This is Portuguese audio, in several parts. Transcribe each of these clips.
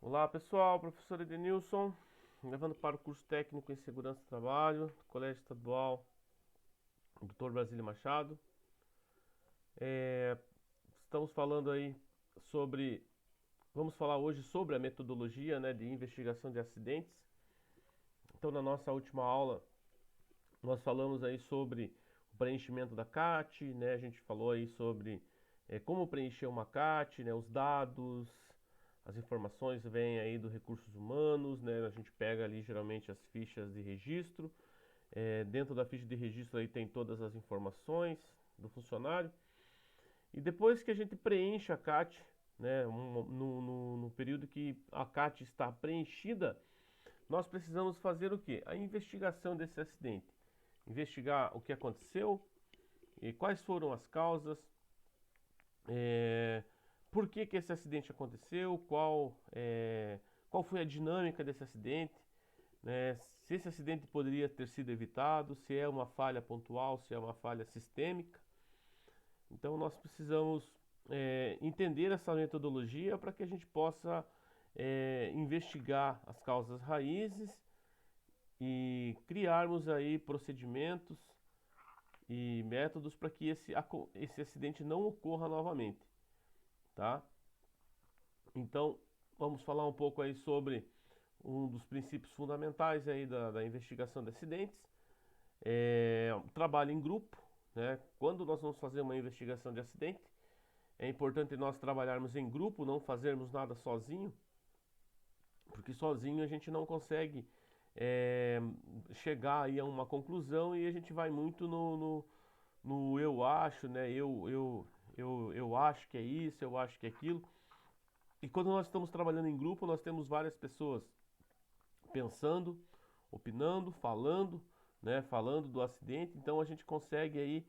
Olá pessoal, professor Edenilson, levando para o curso técnico em segurança do trabalho, do Colégio Estadual Dr. Brasília Machado. É, Estamos falando aí sobre, vamos falar hoje sobre a metodologia, né, de investigação de acidentes. Então, na nossa última aula, nós falamos aí sobre o preenchimento da CAT, né, a gente falou aí sobre como preencher uma CAT, né, os dados, as informações vêm aí dos recursos humanos, né, a gente pega ali geralmente as fichas de registro. Dentro da ficha de registro aí tem todas as informações do funcionário. E depois que a gente preenche a CAT, né, no período que a CAT está preenchida, nós precisamos fazer o quê? A investigação desse acidente. Investigar o que aconteceu, e quais foram as causas, é, por que esse acidente aconteceu, qual foi a dinâmica desse acidente, né? Se esse acidente poderia ter sido evitado, se é uma falha pontual, se é uma falha sistêmica. Então nós precisamos entender essa metodologia para que a gente possa investigar as causas raízes e criarmos aí procedimentos e métodos para que esse acidente não ocorra novamente, tá? Então vamos falar um pouco aí sobre um dos princípios fundamentais aí da investigação de acidentes. Trabalho em grupo, né? Quando nós vamos fazer uma investigação de acidente, é importante nós trabalharmos em grupo, não fazermos nada sozinho, porque sozinho a gente não consegue é, chegar aí a uma conclusão e a gente vai muito no eu acho, né? Eu acho que é isso, eu acho que é aquilo. E quando nós estamos trabalhando em grupo, nós temos várias pessoas pensando, opinando, falando, né, falando do acidente. Então a gente consegue aí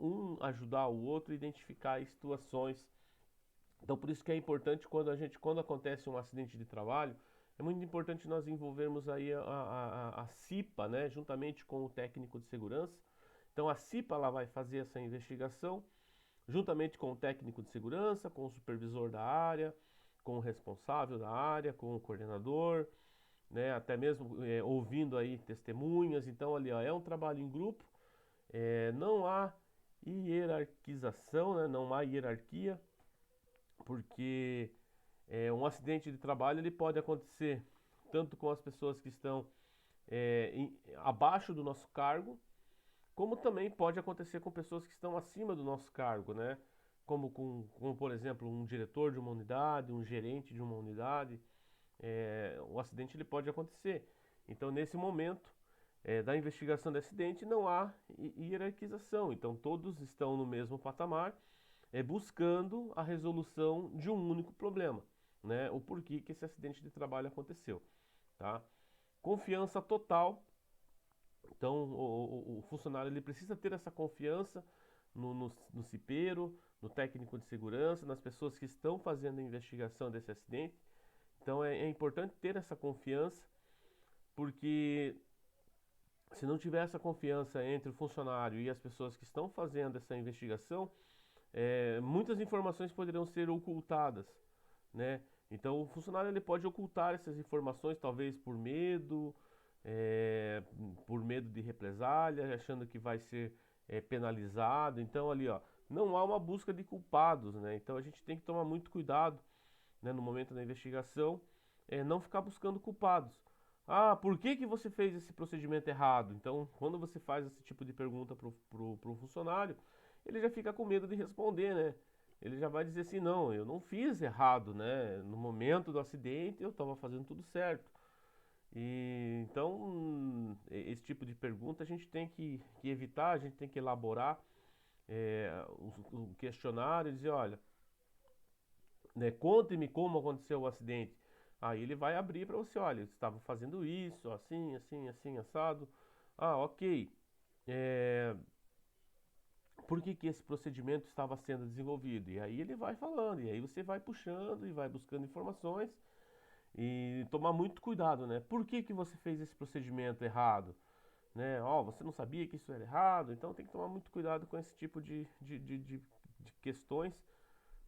um ajudar o outro a identificar as situações. Então por isso que é importante quando acontece um acidente de trabalho, é muito importante nós envolvermos aí a CIPA, né, juntamente com o técnico de segurança. Então a CIPA ela vai fazer essa investigação juntamente com o técnico de segurança, com o supervisor da área, com o responsável da área, com o coordenador, né, até mesmo ouvindo aí testemunhas. Então ali ó, é um trabalho em grupo, não há hierarquização, né, não há hierarquia, porque um acidente de trabalho ele pode acontecer tanto com as pessoas que estão abaixo do nosso cargo, como também pode acontecer com pessoas que estão acima do nosso cargo, né? Como por exemplo, um diretor de uma unidade, um gerente de uma unidade. O acidente ele pode acontecer. Então, nesse momento da investigação do acidente, não há hierarquização. Então, todos estão no mesmo patamar, buscando a resolução de um único problema, né? O porquê que esse acidente de trabalho aconteceu, tá? Confiança total. Então, o funcionário ele precisa ter essa confiança no cipeiro, no técnico de segurança, nas pessoas que estão fazendo a investigação desse acidente. Então, é importante ter essa confiança, porque se não tiver essa confiança entre o funcionário e as pessoas que estão fazendo essa investigação, muitas informações poderão ser ocultadas, né? Então o funcionário ele pode ocultar essas informações, talvez é, por medo de represália, achando que vai ser penalizado. Então ali, ó, não há uma busca de culpados, né? Então a gente tem que tomar muito cuidado, né, no momento da investigação, não ficar buscando culpados. Ah, por que você fez esse procedimento errado? Então, quando você faz esse tipo de pergunta pro funcionário, ele já fica com medo de responder, né? Ele já vai dizer assim, não, eu não fiz errado, né? No momento do acidente eu estava fazendo tudo certo. E então esse tipo de pergunta a gente tem que evitar, a gente tem que elaborar o questionário e dizer, olha, né, conte-me como aconteceu o acidente. Aí ele vai abrir para você, olha, eu estava fazendo isso, assim, assim, assim, assado. Ah, ok. É, por que esse procedimento estava sendo desenvolvido? E aí ele vai falando, e aí você vai puxando e vai buscando informações e tomar muito cuidado, né? Por que você fez esse procedimento errado? Né? Ó, você não sabia que isso era errado, então tem que tomar muito cuidado com esse tipo de questões,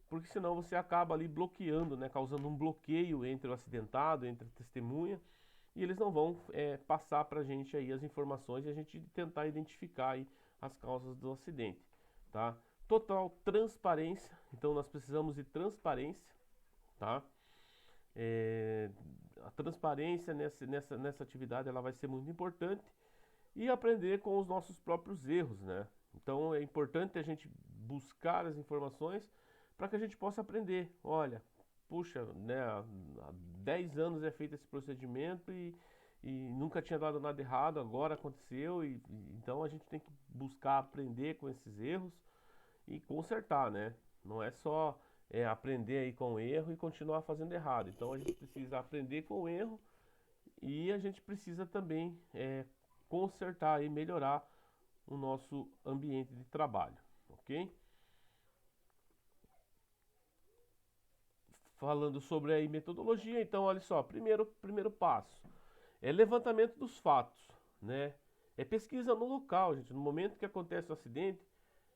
porque senão você acaba ali bloqueando, né, causando um bloqueio entre o acidentado, entre a testemunha, e eles não vão passar para a gente aí as informações e a gente tentar identificar aí as causas do acidente, tá? Total transparência, então nós precisamos de transparência, tá? É, a transparência nessa atividade ela vai ser muito importante e aprender com os nossos próprios erros, né? Então é importante a gente buscar as informações para que a gente possa aprender. Olha, puxa, né, há 10 anos é feito esse procedimento e nunca tinha dado nada errado, agora aconteceu então a gente tem que buscar aprender com esses erros e consertar, né? Não é só aprender aí com o erro e continuar fazendo errado. Então a gente precisa aprender com o erro e a gente precisa também consertar e melhorar o nosso ambiente de trabalho, ok? Falando sobre aí metodologia, então olha só, primeiro passo é levantamento dos fatos, né? É pesquisa no local, gente. No momento que acontece o acidente,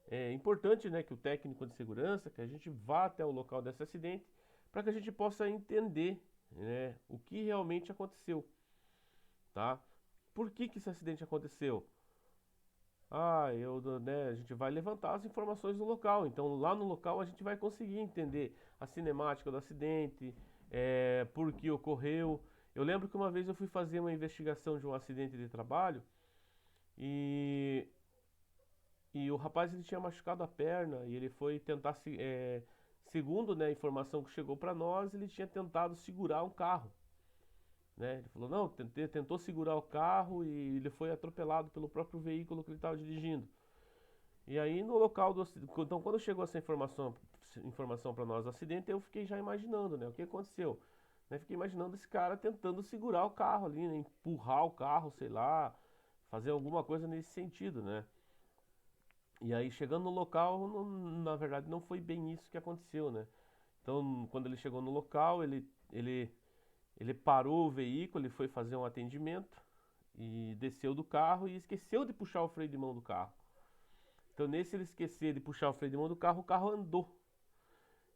é importante, né, que o técnico de segurança, que a gente vá até o local desse acidente, para que a gente possa entender, né, o que realmente aconteceu, tá? Por que esse acidente aconteceu? Né, a gente vai levantar as informações do local. Então, lá no local a gente vai conseguir entender a cinemática do acidente, por que ocorreu. Eu lembro que uma vez eu fui fazer uma investigação de um acidente de trabalho e, e o rapaz ele tinha machucado a perna e ele foi tentar, segundo, né, a informação que chegou para nós, ele tinha tentado segurar um carro. Né? Ele falou, não, tentou segurar o carro e ele foi atropelado pelo próprio veículo que ele estava dirigindo. E aí no local do acidente, então quando chegou essa informação para nós do acidente, eu fiquei já imaginando, né, o que aconteceu. Né? Fiquei imaginando esse cara tentando segurar o carro ali, né, empurrar o carro, sei lá, fazer alguma coisa nesse sentido, né. E aí chegando no local, na verdade não foi bem isso que aconteceu, né. Então quando ele chegou no local, ele parou o veículo, ele foi fazer um atendimento e desceu do carro e esqueceu de puxar o freio de mão do carro. Então, nesse ele esquecer de puxar o freio de mão do carro, o carro andou.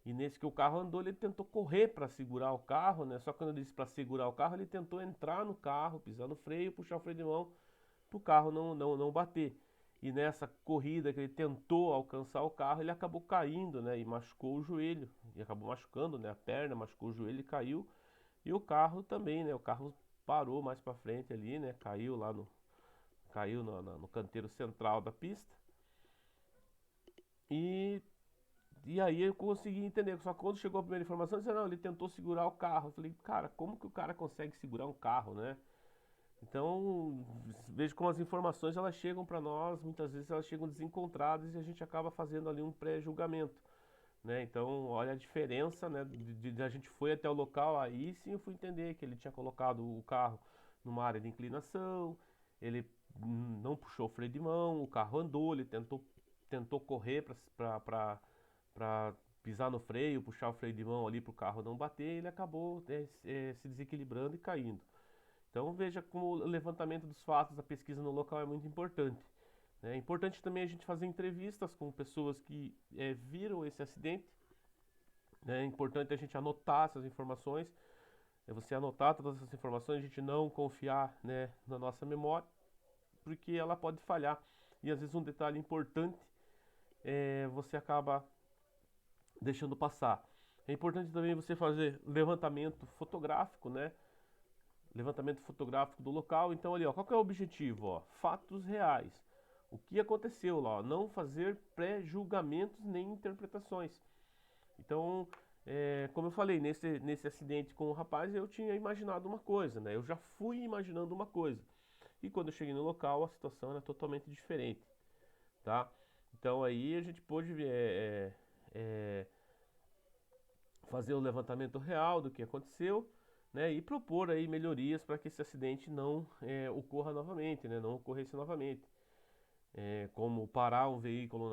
E nesse que o carro andou, ele tentou correr para segurar o carro, né? Só que quando eu disse para segurar o carro, ele tentou entrar no carro, pisar no freio, puxar o freio de mão para o carro não bater. E nessa corrida que ele tentou alcançar o carro, ele acabou caindo, né? E machucou o joelho. E acabou machucando, né? A perna, machucou o joelho e caiu. E o carro também, né? O carro parou mais para frente ali, né? Caiu no canteiro central da pista. E, e aí eu consegui entender. Só que quando chegou a primeira informação, eu disse, não, ele tentou segurar o carro. Eu falei, cara, como que o cara consegue segurar um carro, né? Então, vejo como as informações elas chegam para nós, muitas vezes elas chegam desencontradas e a gente acaba fazendo ali um pré-julgamento. Né? Então, olha a diferença, né? A gente foi até o local, aí sim eu fui entender que ele tinha colocado o carro numa área de inclinação, ele não puxou o freio de mão, o carro andou, ele tentou correr para pisar no freio, puxar o freio de mão ali para o carro não bater, e ele acabou se desequilibrando e caindo. Então veja como o levantamento dos fatos, a pesquisa no local é muito importante. É importante também a gente fazer entrevistas com pessoas que viram esse acidente. É importante a gente anotar essas informações. É você anotar todas essas informações, a gente não confiar, né, na nossa memória, porque ela pode falhar. E às vezes um detalhe importante você acaba deixando passar. É importante também você fazer levantamento fotográfico, né? Levantamento fotográfico do local. Então ali, ó, qual que é o objetivo? Ó? Fatos reais. O que aconteceu lá? Ó? Não fazer pré-julgamentos nem interpretações. Então, como eu falei, nesse acidente com o rapaz, eu tinha imaginado uma coisa, né? Eu já fui imaginando uma coisa. E quando eu cheguei no local, a situação era totalmente diferente, tá? Então aí a gente pôde fazer o levantamento real do que aconteceu, né? E propor aí melhorias para que esse acidente não ocorra novamente, né? Não ocorresse novamente. Como parar um veículo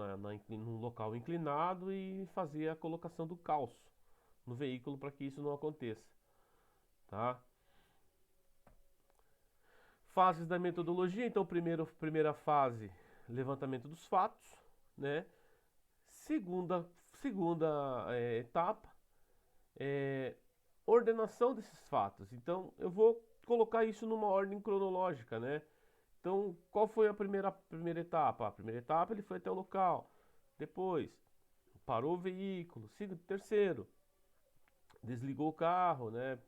num local inclinado e fazer a colocação do calço no veículo para que isso não aconteça, tá? Fases da metodologia, então primeira fase, levantamento dos fatos, né? segunda etapa é ordenação desses fatos. Então, eu vou colocar isso numa ordem cronológica, né? Então, qual foi a primeira etapa? A primeira etapa ele foi até o local. Depois, parou o veículo. Terceiro, desligou o carro, né?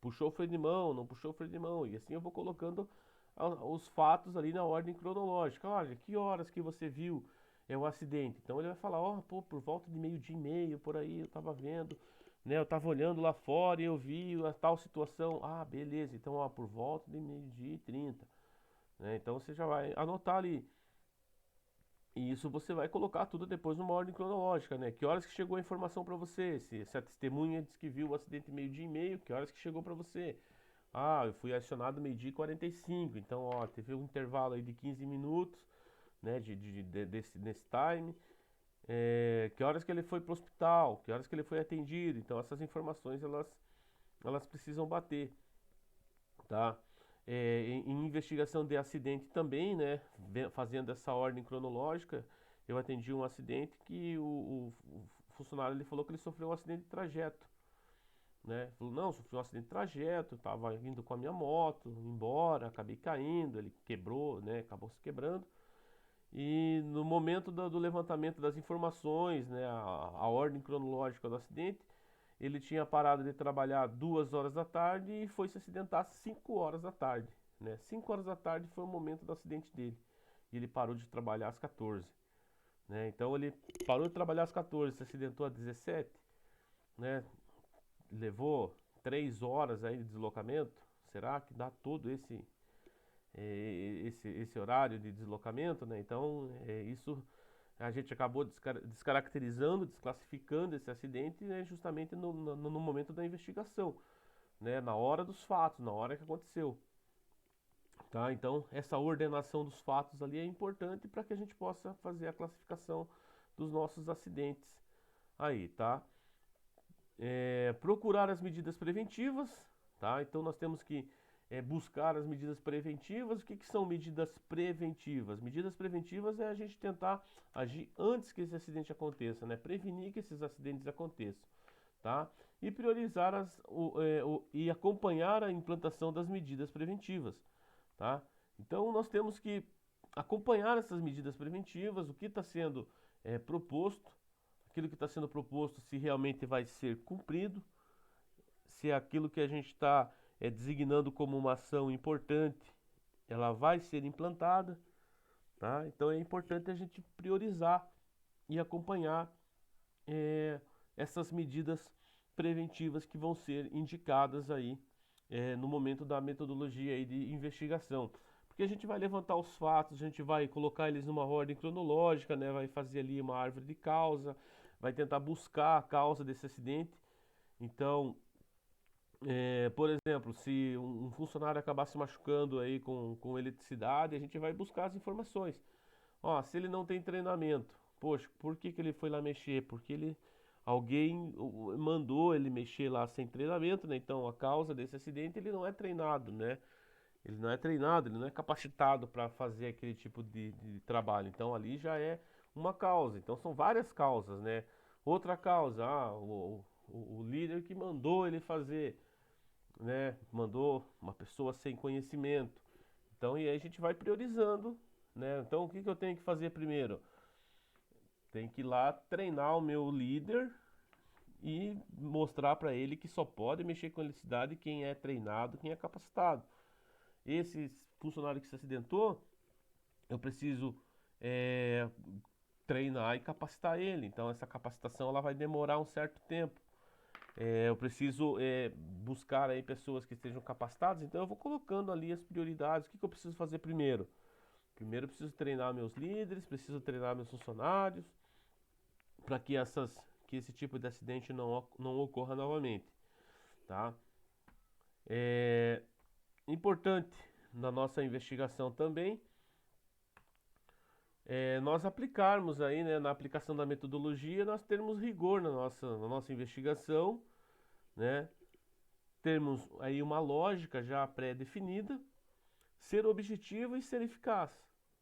Puxou o freio de mão, não puxou o freio de mão. E assim eu vou colocando os fatos ali na ordem cronológica. Olha, que horas que você viu o acidente? Então ele vai falar, ó, pô, por volta de meio-dia e meio, por aí, eu tava vendo, né? Eu tava olhando lá fora e eu vi a tal situação. Ah, beleza. Então, ó, por volta de meio-dia e 30, né? Então você já vai anotar ali. E isso você vai colocar tudo depois numa ordem cronológica, né? Que horas que chegou a informação para você? Se a testemunha disse que viu o acidente meio-dia e meio, que horas que chegou para você? Ah, eu fui acionado meio-dia e 45, então, ó, teve um intervalo aí de 15 minutos, né, nesse time. Que horas que ele foi pro hospital? Que horas que ele foi atendido? Então, essas informações, elas precisam bater, tá? Em investigação de acidente também, né, fazendo essa ordem cronológica, eu atendi um acidente que o funcionário ele falou que ele sofreu um acidente de trajeto, né? Falou, não, sofri um acidente de trajeto, estava indo com a minha moto, embora, acabei caindo, ele quebrou, né? Acabou se quebrando. E no momento do levantamento das informações, né, a ordem cronológica do acidente, ele tinha parado de trabalhar 2 horas da tarde e foi se acidentar às 5 horas da tarde, né? 5 horas da tarde foi o momento do acidente dele. E ele parou de trabalhar às 14, né? Então ele parou de trabalhar às 14, se acidentou às 17, né? Levou 3 horas aí de deslocamento. Será que dá todo esse horário de deslocamento, né? Então, isso a gente acabou descaracterizando, desclassificando esse acidente, né, justamente no momento da investigação, né? Na hora dos fatos, na hora que aconteceu. Tá? Então, essa ordenação dos fatos ali é importante para que a gente possa fazer a classificação dos nossos acidentes aí, tá? Procurar as medidas preventivas, tá? Então nós temos que buscar as medidas preventivas. O que são medidas preventivas? Medidas preventivas é a gente tentar agir antes que esse acidente aconteça, né? Prevenir que esses acidentes aconteçam, tá? E priorizar e acompanhar a implantação das medidas preventivas, tá? Então nós temos que acompanhar essas medidas preventivas, o que está sendo proposto, aquilo que está sendo proposto, se realmente vai ser cumprido, se aquilo que a gente está designando como uma ação importante, ela vai ser implantada, tá? Então é importante a gente priorizar e acompanhar essas medidas preventivas que vão ser indicadas aí no momento da metodologia aí de investigação. Porque a gente vai levantar os fatos, a gente vai colocar eles numa ordem cronológica, né? Vai fazer ali uma árvore de causa, vai tentar buscar a causa desse acidente. Então, por exemplo, se um funcionário acabar se machucando aí com eletricidade, a gente vai buscar as informações. Ó, se ele não tem treinamento, poxa, por que que ele foi lá mexer? Porque alguém mandou ele mexer lá sem treinamento, né? Então, a causa desse acidente, ele não é treinado, né? Ele não é treinado, ele não é capacitado para fazer aquele tipo de trabalho. Então, ali já é uma causa. Então, são várias causas, né? Outra causa, o líder que mandou ele fazer, né? Mandou uma pessoa sem conhecimento. Então, e aí a gente vai priorizando, né? Então, o que que eu tenho que fazer primeiro? Tem que ir lá treinar o meu líder e mostrar para ele que só pode mexer com eletricidade quem é treinado, quem é capacitado. Esse funcionário que se acidentou, eu preciso é, treinar e capacitar ele. Então, essa capacitação ela vai demorar um certo tempo. Eu preciso buscar aí pessoas que estejam capacitadas. Então, eu vou colocando ali as prioridades. O que que eu preciso fazer primeiro? Primeiro, eu preciso treinar meus líderes, preciso treinar meus funcionários, para que esse tipo de acidente não ocorra novamente, tá? É importante na nossa investigação também nós aplicarmos aí, né, na aplicação da metodologia, nós termos rigor na nossa investigação, né? Termos aí uma lógica já pré-definida, ser objetivo e ser eficaz,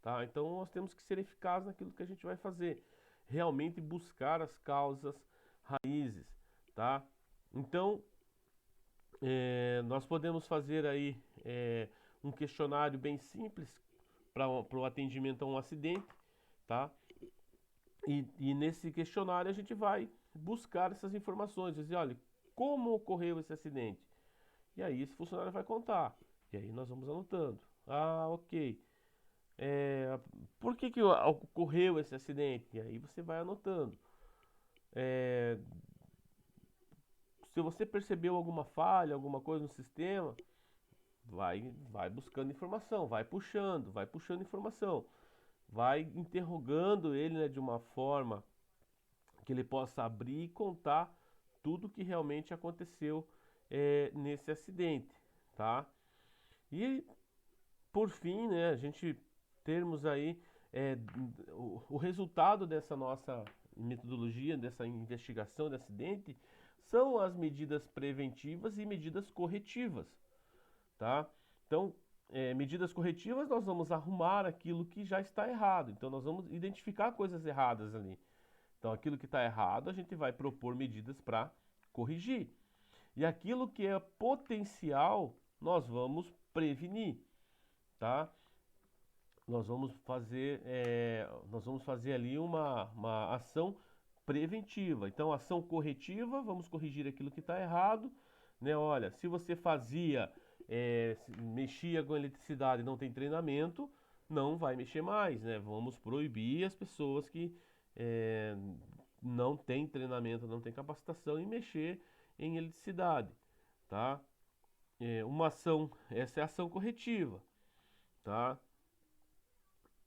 tá? Então nós temos que ser eficaz naquilo que a gente vai fazer. realmente buscar as causas raízes, tá? Então, nós podemos fazer aí um questionário bem simples para o atendimento a um acidente, tá? E nesse questionário a gente vai buscar essas informações, dizer, olha, como ocorreu esse acidente? E aí esse funcionário vai contar. E aí nós vamos anotando. Ah, ok. Por que ocorreu esse acidente? E aí você vai anotando. É, se você percebeu alguma falha, alguma coisa no sistema, vai buscando informação, vai puxando informação, vai interrogando ele, né, de uma forma que ele possa abrir e contar tudo que realmente aconteceu nesse acidente, tá? E por fim, né, a gente termos aí é, o resultado dessa nossa metodologia, dessa investigação de acidente, são as medidas preventivas e medidas corretivas, tá? Então, medidas corretivas, nós vamos arrumar aquilo que já está errado. Então, nós vamos identificar coisas erradas ali. Então, aquilo que está errado, a gente vai propor medidas para corrigir. E aquilo que é potencial, nós vamos prevenir, tá? Nós vamos fazer ali uma ação preventiva. Então, ação corretiva, vamos corrigir aquilo que está errado, né? Olha, se você mexia com eletricidade e não tem treinamento, não vai mexer mais, né? Vamos proibir as pessoas que é, não têm treinamento, não têm capacitação em mexer em eletricidade, tá? Essa é a ação corretiva, tá?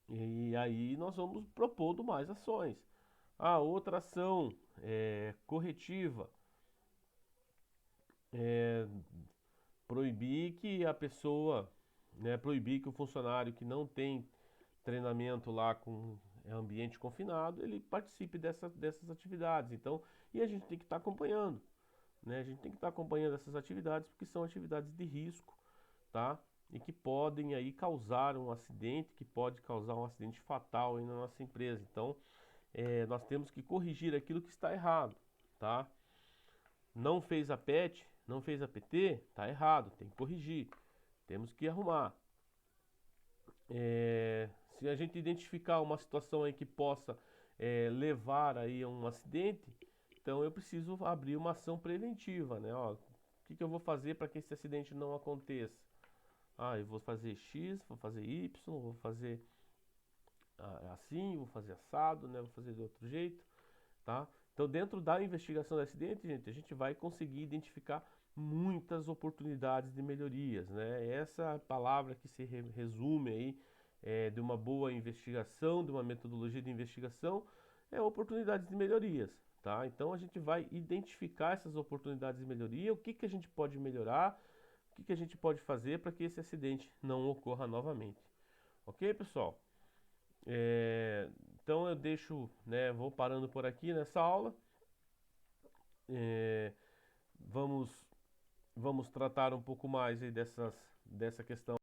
E aí nós vamos propondo mais ações. A outra ação corretiva é proibir que a pessoa, né, proibir que o funcionário que não tem treinamento lá com ambiente confinado, ele participe dessas atividades. Então, e a gente tem que estar acompanhando, né? A gente tem que estar acompanhando essas atividades porque são atividades de risco, tá? E que podem aí causar um acidente, que pode causar um acidente fatal aí na nossa empresa. Então, nós temos que corrigir aquilo que está errado, tá? Não fez a PET, não fez a PT, tá errado, tem que corrigir, temos que arrumar. Se a gente identificar uma situação aí que possa levar aí a um acidente, então eu preciso abrir uma ação preventiva, né? Ó, o que eu vou fazer para que esse acidente não aconteça? Ah, eu vou fazer X, vou fazer Y, vou fazer assim, vou fazer assado, né? Vou fazer de outro jeito, tá? Então, dentro da investigação do acidente, gente, a gente vai conseguir identificar muitas oportunidades de melhorias, né? Essa palavra que se resume aí de uma boa investigação, de uma metodologia de investigação, é oportunidades de melhorias, tá? Então, a gente vai identificar essas oportunidades de melhoria, o que que a gente pode melhorar, o que que a gente pode fazer para que esse acidente não ocorra novamente. Ok, pessoal? Então eu deixo, né, vou parando por aqui nessa aula. É, vamos, vamos tratar um pouco mais aí dessa questão